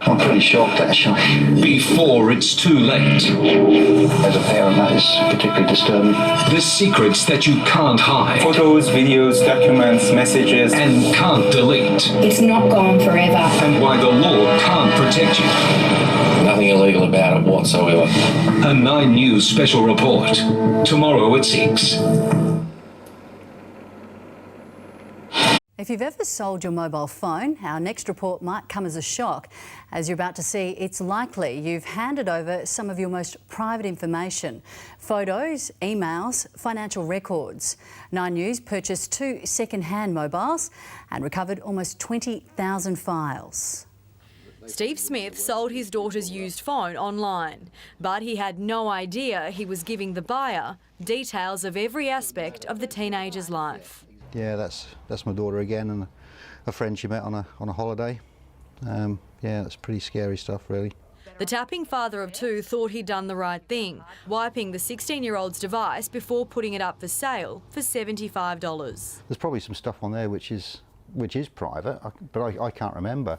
I'm pretty shocked, actually. Before it's too late. As a parent, that is particularly disturbing. The secrets that you can't hide. Photos, videos, documents, messages. And can't delete. It's not gone forever. And why the law can't protect you. Nothing illegal about it whatsoever. A 9 News special report. Tomorrow at 6. If you've ever sold your mobile phone, our next report might come as a shock. As you're about to see, it's likely you've handed over some of your most private information. Photos, emails, financial records. 9 News purchased 2 second-hand mobiles and recovered almost 20,000 files. Steve Smith sold his daughter's used phone online, but he had no idea he was giving the buyer details of every aspect of the teenager's life. Yeah, that's my daughter again, and a friend she met on a holiday. Yeah, that's pretty scary stuff, really. The tapping father of 2 thought he'd done the right thing, wiping the 16-year-old's device before putting it up for sale for $75. There's probably some stuff on there which is private, but I can't remember.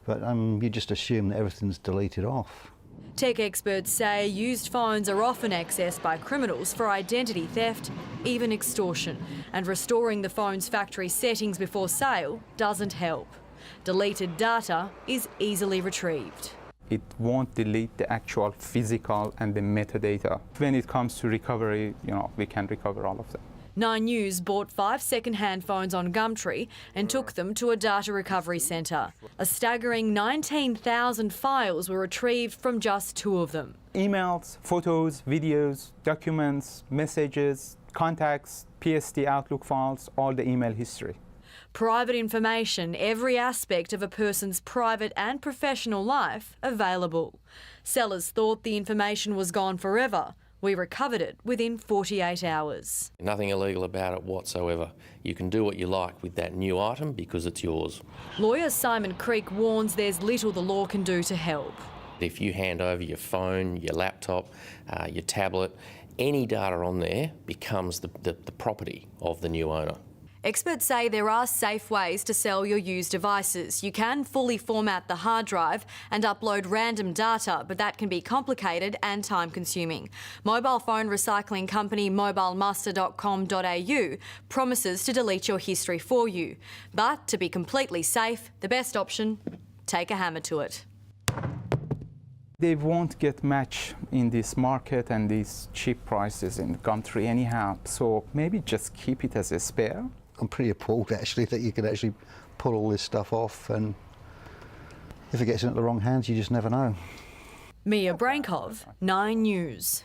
But you just assume that everything's deleted off. Tech experts say used phones are often accessed by criminals for identity theft, even extortion, and restoring the phone's factory settings before sale doesn't help. Deleted data is easily retrieved. It won't delete the actual physical and the metadata. When it comes to recovery, we can recover all of them. 9 News bought 5 second-hand phones on Gumtree and took them to a data recovery centre. A staggering 19,000 files were retrieved from just 2 of them. Emails, photos, videos, documents, messages, contacts, PSD Outlook files, all the email history. Private information, every aspect of a person's private and professional life available. Sellers thought the information was gone forever. We recovered it within 48 hours. Nothing illegal about it whatsoever. You can do what you like with that new item because it's yours. Lawyer Simon Creek warns there's little the law can do to help. If you hand over your phone, your laptop, your tablet, any data on there becomes the property of the new owner. Experts say there are safe ways to sell your used devices. You can fully format the hard drive and upload random data, but that can be complicated and time-consuming. Mobile phone recycling company mobilemuster.com.au promises to delete your history for you. But to be completely safe, the best option, take a hammer to it. They won't get much in this market and these cheap prices in Gumtree anyhow, so maybe just keep it as a spare. I'm pretty appalled actually that you can actually pull all this stuff off, and if it gets into the wrong hands you just never know. Mia Brankov, 9 News.